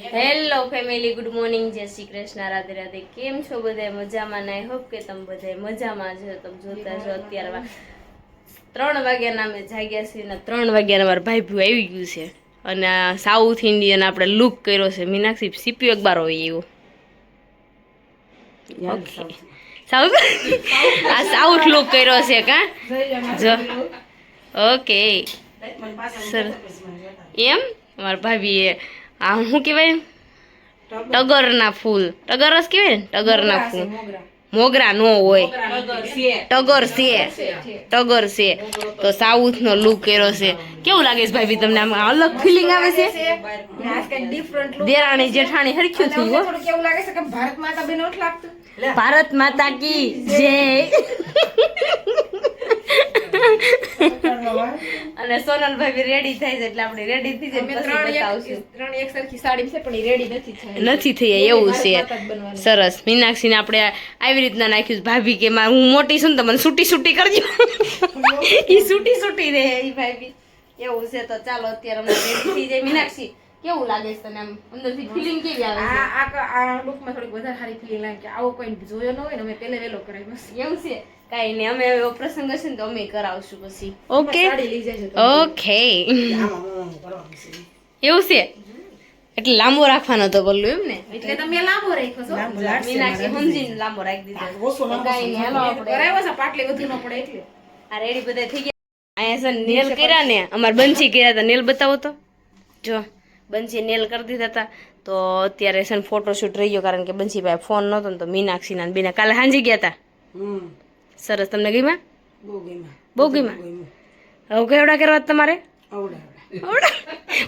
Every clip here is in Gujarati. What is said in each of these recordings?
હેલો ફેમિલી, ગુડ મોર્નિંગ, જય શ્રી કૃષ્ણ, રાધે રાધે. કેમ છો બધા? મજામાં? આઈ હોપ કે તમે બધા મજામાં છો. તમે જોતા છો અત્યારે 3 વાગ્યાના અમે જાગ્યા છીએ ને 3 વાગ્યાના મારા ભાઈ ભૂ આવી ગયું છે અને સાઉથ ઇન્ડિયન આપણે લુક કર્યો છે. મીનાક્ષી સીપી એકબાર હોય એવો. ઓકે, સાઉથ આ સાઉથ લુક કર્યો છે કા જો. ઓકે સર, એમ મારા ભાભીએ આ શું કહેવાય, ટગરના ફૂલ, ટગર જ કહેવાય ને, ટગરના ફૂલ. મોગરા નો હોય, ટગર છે. તો સાઉથ નો લુક કર્યો છે. કેવું લાગે છે ભાભી તમને? આમ અલગ ફિલિંગ આવે છે? દેરાણી જેઠાણી હરખ્યું થયું. કેવું લાગે છે કે ભારત માતા બેન ઓઠ લાગતું? ભારત માતા કી જય. અને સોનલ ભાભી રેડી થાય છે એટલે આપણે રેડી થઈ જાય. ત્રણ એક સરખી સાડી છે પણ રેડી નથી થઈ એવું છે. સરસ. મીનાક્ષી ને આપણે આવી રીતના નાખ્યું. ભાભી કે હું મોટી છું ને તો મને છૂટી કરજો. ઈ છૂટી રહે ઈ ભાભી. એવું છે. તો ચાલો અત્યારે અમે રેડી થઈ જાય. મીનાક્ષી કેવું લાગે છે તને? આમ અંદરથી ફિલિંગ કેવી આવે છે? આ લુકમાં થોડીક વધારે સારી ફિલિંગ લાગે કે આવો કોઈ જોયો ન હોય ને અમે પહેલે વેલો કરાય બસ. એવું છે. કાઈ નહીં, અમે એવો પ્રસંગ હશે ને તો અમે કરાવશું પછી. ઓકે ઓકે, એવું છે. એટલે લાંબો રાખવાનો તો બોલું એમ ને, એટલે તમે લાંબો રાખ્યો છો. મીનાક્ષી સમજીને લાંબો રાખી દીધો. કાઈ નહીં, હાલો આપણે કરાવ્યો છે પાટલી વધુ ન પડે એટલે. આ રેડી બધા થઈ ગયા. અહીંયા છે નેલ કર્યા ને, અમાર બંસી કર્યા હતા. નેલ બતાવો તો જો. બંસી નેલ કરી દીધા હતા. તો અત્યારે છે ને ફોટોશૂટ રહી ગયો કારણ કે બંસી ભાઈ ફોન નહોતો ને તો મીનાક્ષી ના બેના કાલે હાંજી ગયા હતા. સરસ. તમને ગઈમાં? બહુ ગઈમાં. હવે કેવડા કરવા તમારે?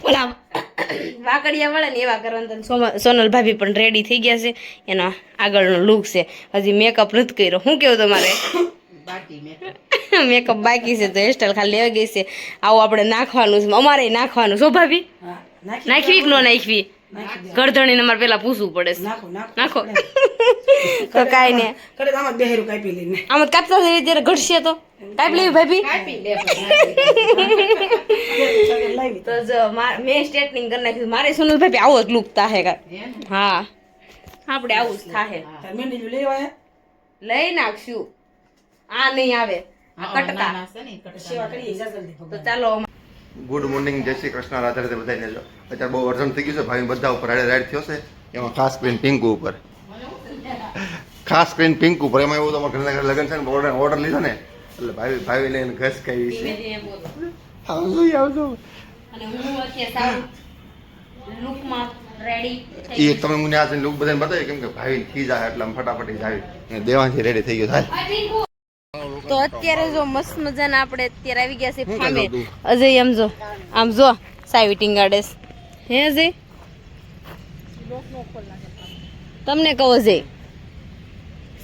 ઓલા વાકડિયા મળે ને એવા કરવાનું. સોનલ ભાભી પણ રેડી થઈ ગયા છે. એનો આગળનો લુક છે. હજી મેકઅપ નથી કર્યો. શું કેવું તમારે? મેકઅપ બાકી છે તો હેરસ્ટાઈલ ખાલી લેવા ગઈ છે. આવું આપણે નાખવાનું છે. અમારે નાખવાનું છો ભાભી? નાખવી કે ન નાખવી? ગરધણીને અમારે પેલા પૂછવું પડે છે. નાખો તો કાઈ ને આમાં કાપતા જયારે ઘટશે તો કાપી લેવી ભાભી. તો જો મેં સ્ટ્રેટનિંગ કરી નાખ્યું. મારે સોનલ ભાભી આવો જ લુક થાહે. હા, આપણે આવું જ થાહે. લઈ નાખશું. આ નહીં આવે કટકા. તો ચાલો. ગુડ મોર્નિંગ, જય શ્રી કૃષ્ણ, રાધે રાધે બધાને. જો અત્યારે બહુ અર્જન્ટ થઈ ગયું છે. ભાઈ બધા ઉપર રાઈડ થયો છે. એમાં ખાસ કરીને પિંકુ ઉપર, એમાં એવું તો અમારા ઘરના ઘરે લગ્ન છે ને, ઓર્ડર લીધો ને એટલે ભાઈ લઈને ઘસ ખાઈ છે. આવજો. અને હું અત્યારે સાઉથ લુકમાં રેડી એ તમે મને આ લુક બધાને બતાવી કેમ કે ભાઈ ખી જાય એટલે ફટાફટ આવી દેવાથી રેડી થઈ ગયો થાય. તો અત્યારે જો મસ્ત મજાના આપણે અત્યારે આવી ગયા છે ફામે. અજય આમ જો સાવી ટીંગાડેસ. હે અજય, તમને કહો અજય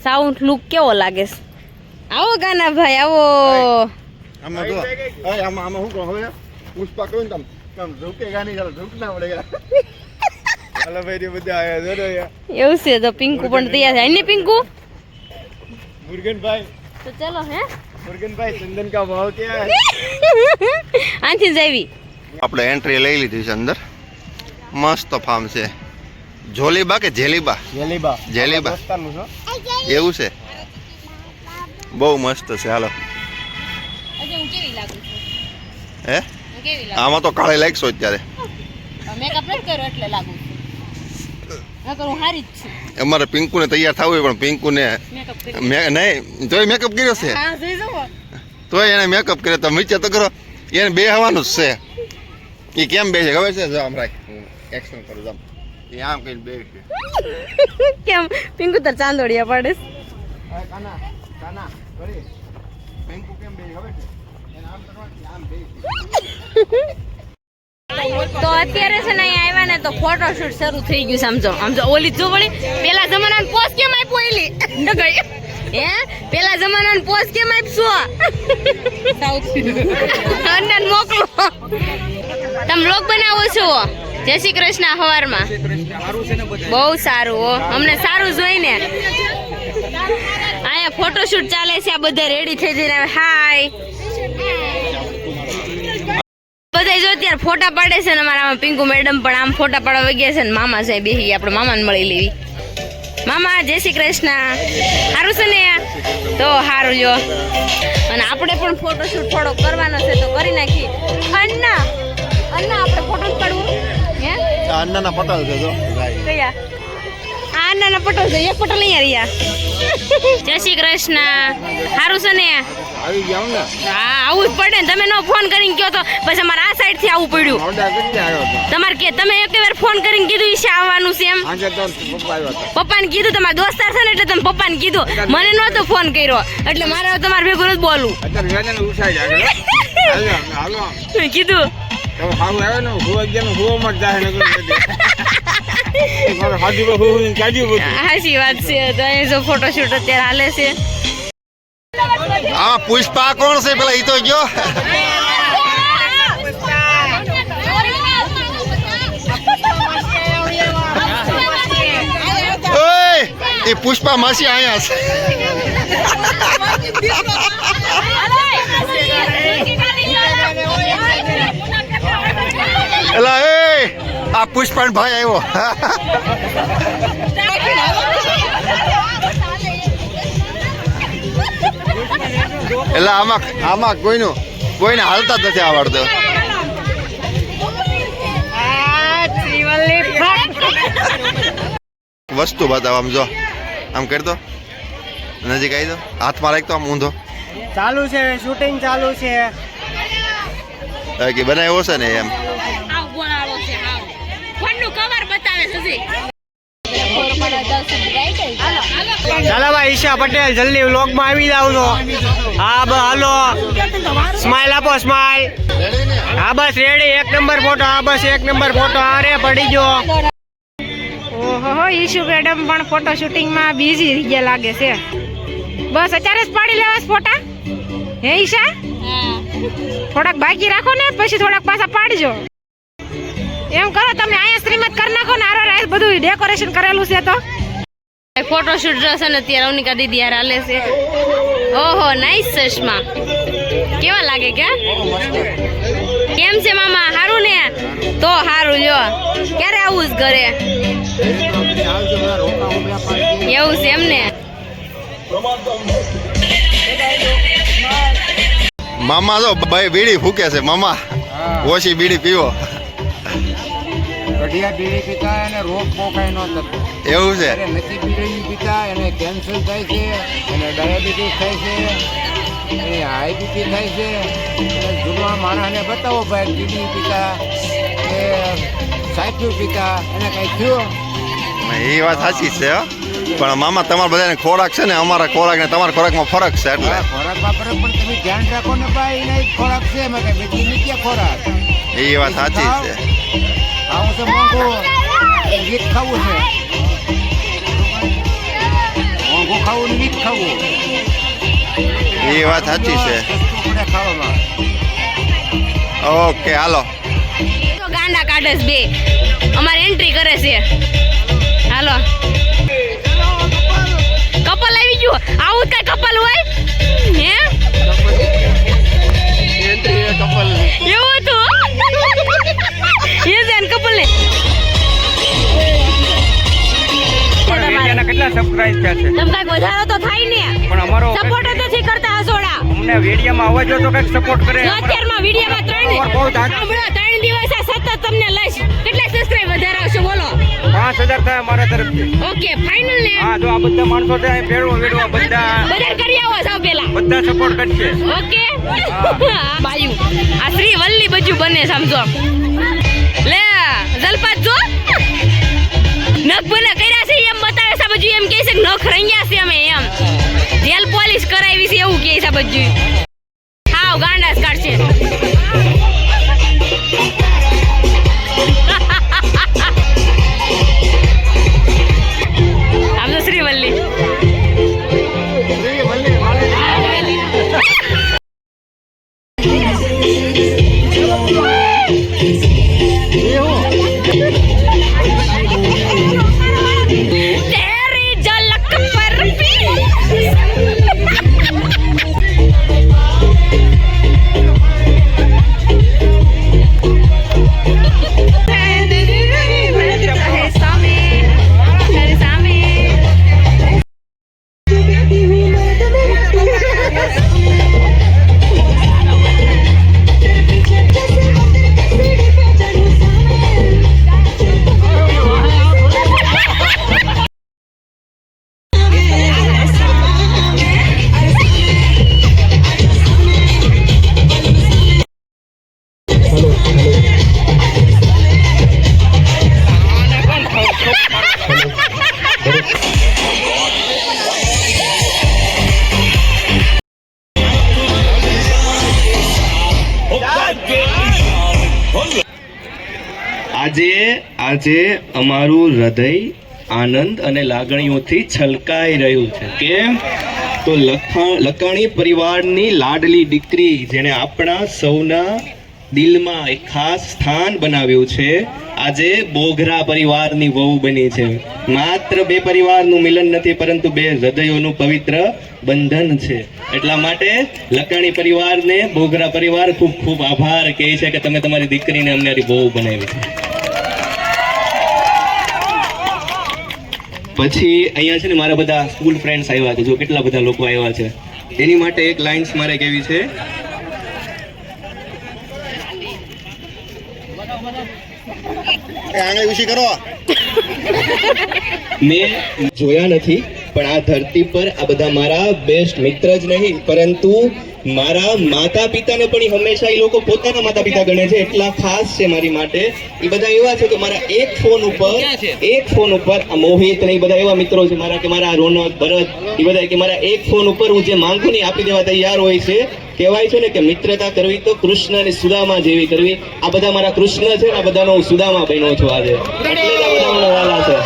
સાઉન્ડ લુક કેવો લાગે છે? આવો ગાના ભાઈ આવો. આમાં જો આમાં શું કહો હવે પુષ્પા કહું ને તમ ઝુકેગા નહીં, ચાલો ઝુકના પડેગા. અલા ભાઈ બધા આયા જો યાર. એવું છે. તો પિંકુ પણ તૈયાર છે. ને પિંકુ મુર્ગનભાઈ તો ચલો. હે મુર્ગનભાઈ, ચંદન કા ભાવ ક્યાં હે? આથી જાવી આપણે એન્ટ્રી લઈ લીધી છે અંદર. મસ્ત ફાર્મ છે. જોલીબા કે જેલીબા? જેલીબા એવું છે. બહુ મસ્ત છે. હાલો. હે આમાં તો કાળે લાગશો અત્યારે. મેકઅપ નથી કર્યો એટલે લાગુ છું. હું હારી જ છું. અમારે પિંકુને તૈયાર થવું હોય પણ પિંકુને નહીં તોય મેકઅપ કર્યો છે. તોય એને મેકઅપ કર્યો તો નીચે તો કરો. એને બે હવાનું જ છે. એ કેમ બે છે ખબર છે? જો આમ રાખ, એક્શન કરું જામ. એ આમ કઈ બે છે. કેમ પિંકુ તો ચાંદોડિયા પડે? પિંકુ કેમ બે ખબર છે? એને આમ કરવાથી આમ બે. તો અત્યારે છે ને અહીંયા આવ્યા ને તો ફોટોશૂટ શરૂ થઈ ગયું. સમજો ઓલી જો વળી પેલા જમાનાનો પોઝ કેમ આપ્યો? એલી હે પેલા જમાનાનો પોઝ કેમ આપશો? અન્નન મોકલો. તમે બ્લોગ બનાવો છો? જય શ્રી કૃષ્ણ. સવારમાં બહુ સારું હો, અમને સારું જોઈને. અહીંયા ફોટોશૂટ ચાલે છે. આ બધા રેડી થઈ જઈને હાય બધા જો અત્યારે ફોટા પાડે છે ને અમારા પિંકુ મેડમ પણ આમ ફોટા પાડવા વહી ગયા છે ને મામા સાહેબ બેહી આપણે મામાને મળી લેવી. મામા જય શ્રી કૃષ્ણ. સારું છે ને? તો સારું જો. અને આપણે પણ ફોટોશૂટ થોડો કરવાનો છે તો કરી નાખી. અન્ના આપણે ફોટો પાડવું હે? અન્નાના પટલ છે જો કયા? આ અન્નાના પટલ છે. એક પટલ અહીંયા રહ્યા. જય શ્રી કૃષ્ણ. સારું છે ને? આવી જાવ ને. હા આવું જ પડે ને. તમે નો ફોન કરીને કહો તો પછી અમારે આ સાઈડ થી આવવું પડ્યું. તમારે કે તમે એક વાર ફોન કરીને કીધું ઈશે આવવાનું છે એમ? પપ્પાને કીધું. તમારા દોસ્તાર છે ને એટલે તમે પપ્પાને કીધું. મને નહોતો ફોન કર્યો એટલે મારે તમારે ભેગું જ બોલવું કીધું. હાચી વાત છે. તો અહીં જો ફોટોશૂટ અત્યારે હાલે છે. આ પુષ્પા કોણ છે પેલા ઈ તો ગયો. ઓય એ પુષ્પા માસી આયા છે. એલા એ આ પુષ્પાન ભાઈ આવ્યો. એટલે આમાં કોઈને હાલતા જ નથી આવડતું. વસ્તુ બતાવ આમ જો આમ કરી દો નજીક આવી દો હાથમાં રાખતો આમ ઊંધો ચાલુ છે શૂટિંગ ચાલુ છે કે બનાવ્યો છે ને એમ. ચાલો ભાઈ ઈશા પટેલ જલ્દી વ્લોગ માં આવી જાવ છો. હા બસ હાલો સ્માઈલ આપો સ્માઈલ. હા બસ રેડી. એક નંબર ફોટો. હા બસ એક નંબર ફોટો. અરે પડી ગયો. ઓહો ઈશુ મેડમ પણ ફોટો શૂટિંગ માં બિઝી થઈ ગયા લાગે છે. બસ અત્યારે જ પાડી લેવા ફોટા હે ઈશા? થોડાક બાકી રાખો ને પછી થોડાક પાછા પાડજો. એમ કરો તમે અહીંયા શ્રીમત કરી નાખો ને. આરો રાત બધું ડેકોરેશન કરેલું છે તો ફોટોશૂટ છે ને અત્યારે અવનિકા દીદી યાર હાલે છે. ઓહો નાઈસ ચશ્મા. કેવા લાગે કે? કેમ છે મામા? સારું ને? તો સારું જો. ક્યારે આવું જ ઘરે? એવું છે એમ ને? મામા જો ભાઈ બીડી ફૂકે છે. મામા ઓછી બીડી પીવો. કઢિયા બીડી પીતા એને રોગ બહુ કાંઈ ન થતો. એવું છે? નથી બીડી પીતા એને કેન્સર થાય છે, એને ડાયાબિટીસ થાય છે, એને હાઈ બીપી થાય છે. એટલે જૂના માણસને બતાવો ભાઈ બીડી પીતા કે સાચું પીતા એને કાંઈ થયું. એ વાત સાચી છે હો. પણ મામા તમારા બધાને ખોરાક છે ને અમારા ખોરાક ને તમારા ખોરાકમાં ફરક છે એટલે ખોરાક વાપરે પણ તમે ધ્યાન રાખો ને ભાઈ એને જ ખોરાક છે એમાં કાંઈ બીજી નીચે ખોરાક. એ વાત સાચી છે. ખાવું છે મોંઘું વીક ખાવું છે. મોંઘું ખાવું ને વીક ખાવું એ વાત સાચી છે. સસ્તું પડે ખાવામાં. ઓકે હાલો. તો ગાંડા કાઢે છે બે. અમારે એન્ટ્રી કરે છે. હાલો કપલ આવી ગયો. આવું કઈ કપલ હોય હે? એવું હતું એ છે કપલ ને. કેટલા સબસ્ક્રાઇબ થયા છે? તમ કઈક વધારો તો થાય ને. પણ અમારો સપોર્ટ જ નથી કરતા હસોડા. અમને વિડીયોમાં અવાજ તો કઈક સપોર્ટ કરે. અત્યારમાં વિડીયોમાં 3 દિવસ સતત તમને લઈશ. કેટલા સબસ્ક્રાઇબ વધારાવશો બોલો? 5000 થાય મારા તરફથી. ઓકે ફાઇનલ ને? હા જો આ બધા માણસો છે અહીં ભેળવા વેડવા બધા કરી આવો સાવ પેલા. બધા સપોર્ટ કરશે. ઓકે બાયુ આ શ્રી વલ્લી બજુ બને સમજો. લે જલપાત જો નખ બને કર્યા છે એમ બતાવે છે બજુ. એમ કહે છે કે નખ રંગ્યા છે અમે એમ જેલ પોલિશ કરાવી છે એવું કહે છે બજુ. હાવ ગાંડા જ કાઢશે. આમ તો શ્રી વલ્લી तेरी झलक पर भी આજે અમારું હૃદય આનંદ અને લાગણીઓથી છલકાઈ રહ્યું છે. કેમ? તો લખાણી પરિવારની લાડલી દીકરી જેણે આપણા સૌના દિલમાં એક ખાસ સ્થાન બનાવ્યું છે, આજે બોઘરા પરિવારની વહુ બની છે. માત્ર બે પરિવારનું મિલન નથી, પરંતુ બે હૃદયોનું પવિત્ર બંધન છે. એટલા માટે લખાણી પરિવારને બોઘરા પરિવાર ખૂબ ખૂબ આભાર કહે છે કે તમે તમારી દીકરીને અમારી વહુ બનાવી છે. પછી અહીંયા છે ને મારા બધા સ્કૂલ ફ્રેન્ડ્સ આવ્યા છે. જો કેટલા બધા લોકો આવ્યા છે. એની માટે એક લાઇન્સ મારે કેવી છે. આંગળી ઊંચી કરો. મેં જોયા નથી, પણ આ ધરતી પર આ બધા મારા બેસ્ટ મિત્ર જ નહીં, પરંતુ મારા માતા પિતાને પણ હંમેશા એ લોકો પોતાના માતા પિતા ગણે છે. એટલા ખાસ છે મારી માટે. એ બધા એવા છે કે મારા એક ફોન ઉપર આ મોહિત ને એ બધા એવા મિત્રો છે મારા, કે મારા રોનક, ભરત, એ બધા કે મારા એક ફોન ઉપર હું જે માંગુ ને આપી દેવા તૈયાર હોય છે. કહેવાય છે ને કે મિત્રતા કરવી તો કૃષ્ણ અને સુદામા જેવી કરવી. આ બધા મારા કૃષ્ણ છે ને આ બધાનો હું સુદામા બન્યો છું આજે, એટલે જ આ બધા મને વાલા છે.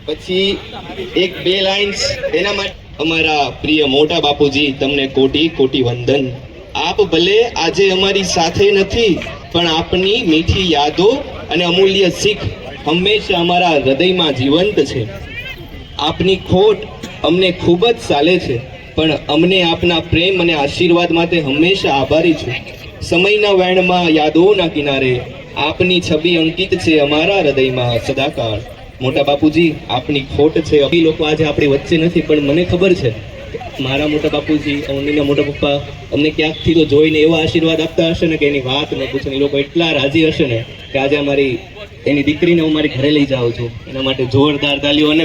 પછી એક બે લાઇન્સ એના માટે. અમારા પ્રિય મોટા બાપુજી, તમને કોટી કોટી વંદન. આપ ભલે આજે અમારી સાથે નથી, પણ આપની મીઠી યાદો અને અમૂલ્ય શીખ હંમેશા અમારા હૃદયમાં જીવંત છે. આપની ખોટ અમને ખૂબ જ ચાલે છે, પણ અમને આપના પ્રેમ અને આશીર્વાદ માટે હંમેશા આભારી છું. સમયના વહેણમાં યાદોના કિનારે આપની છબી અંકિત છે અમારા હૃદયમાં સદાકાળ. મોટા બાપુજી, આપની ખોટ છે. અભી લોકો આજે આપણી વચ્ચે નથી, પણ મને ખબર છે મારા મોટા બાપુજી, મમ્મીના મોટા પપ્પા અમને ક્યાંકથી તો જોઈને એવા આશીર્વાદ આપતા હશે ને કે એની વાત ન પૂછો. એ લોકો એટલા રાજી હશે ને કે આજે અમારી એની દીકરીને હું મારી ઘરે લઈ જાઉં છું. એના માટે જોરદાર તાલીઓ. અને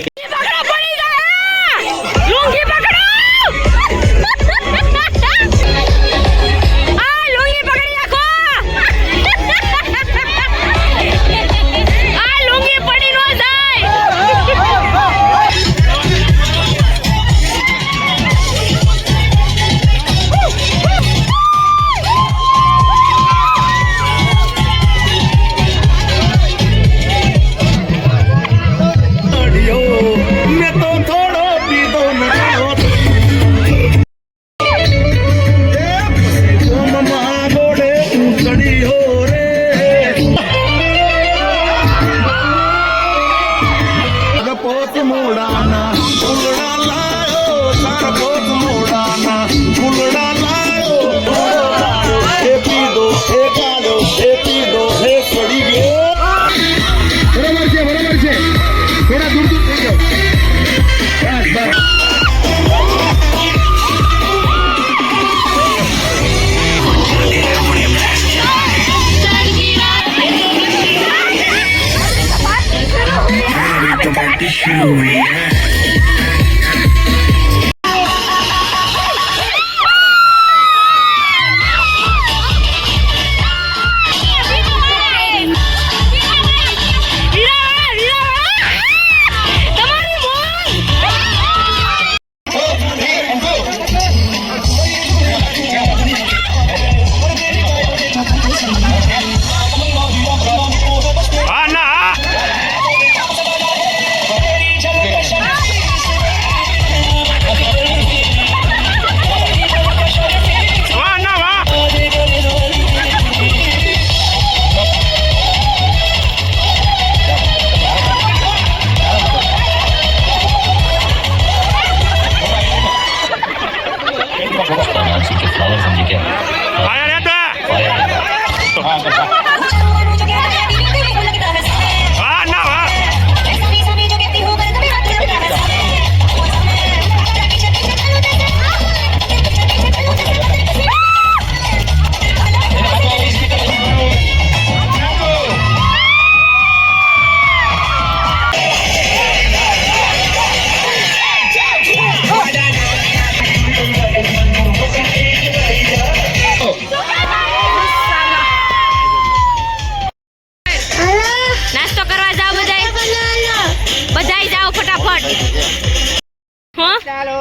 ચાલો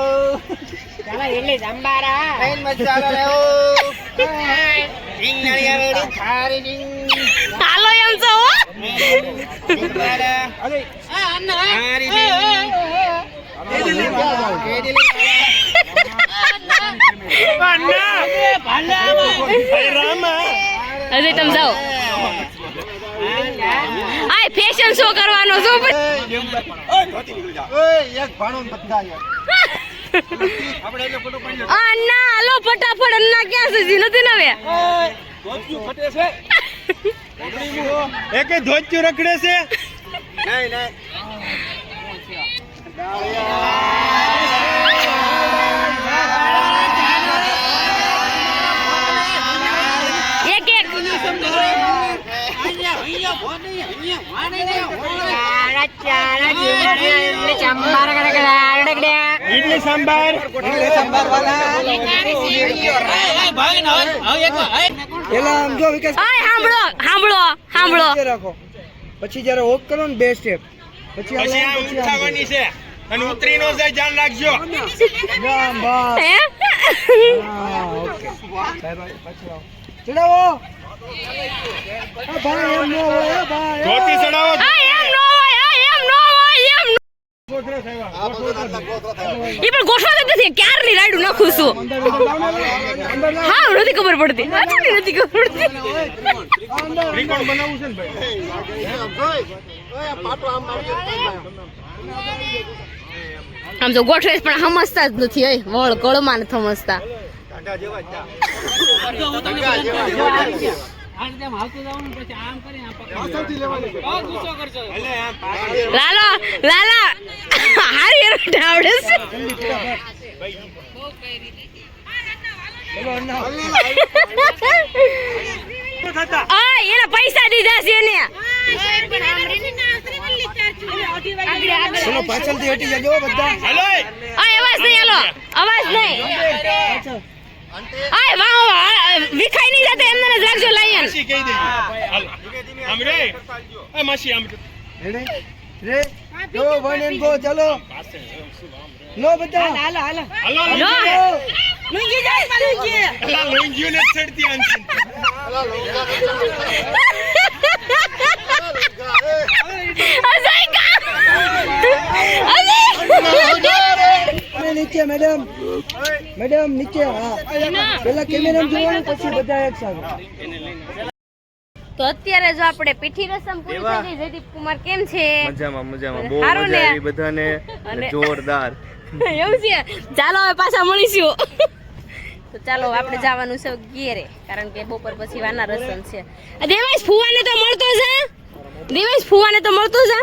એટલે જ અંબારા હાલો એમ છો હો. હજી તમે જાઓ. આ ફેશન શો કરવાનો છો અન્ના હાલો ફટાફટ અન્ના ક્યાં સુધી નથી નવે એકે ધોચ્યું રખડે છે એક એક ઇડલી સાંભાર આય સાંભળો રાખો પછી જયારે વોક કરો ને બે સ્ટેપ પછી પછી આ ઉઠાવવાની છે અને ઉતરી નો જાય ધ્યાન રાખજો હે ચડાવો ભાઈ એમ નો હોય ભાઈ ધોતી ચડાવો આ એમ નો હોય એમ નો હોય એમ ઈ પણ ગોઠવા દે નથી ક્યારની રાયડું નાખું છું હા નથી ખબર પડતી નથી ખબર પડતી ત્રિકોણ બનાવવું છે ને ભાઈ આમ તો ગોઠવે પણ સમજતા જ નથી હે વળ કળમાં ને સમજતા લાલો લાલા હારી આવડે છે એના પૈસા દીધા છે એને પાછળથી હટી જજો બધા હાલો અવાજ નહીં હાલો અવાજ નહીં આય વાહ વિખાઈ નહીં જતે એમને જ રાખજો લાયન માસી કહી દે આમ રે એ માસી આમ રે ગો વન એન્ડ ગો ચલો નો બધા હાલો લો લુંગી જાય લુંગી અલા લુંગીઓ ને ચડતી આંસી નીચે મેડમ નીચે હા પેલા કેમેરા જોવાનું પછી બધા એક સાથે તો અત્યારે જો આપણે પીઠી રસમ પૂરી થઈ ગઈ જયદીપ કુમાર કેમ છે મજામાં બહુ સારું ને? મજા આવી બધાને અને- જોરદાર એવું છે ચાલો હવે પાછા મળીશું તો ચાલો આપણે જવાનું છે ઘેરે કારણ કે બપોર પછી વાના રસમ છે દેવાંશ ફુવાને તો મળતો છે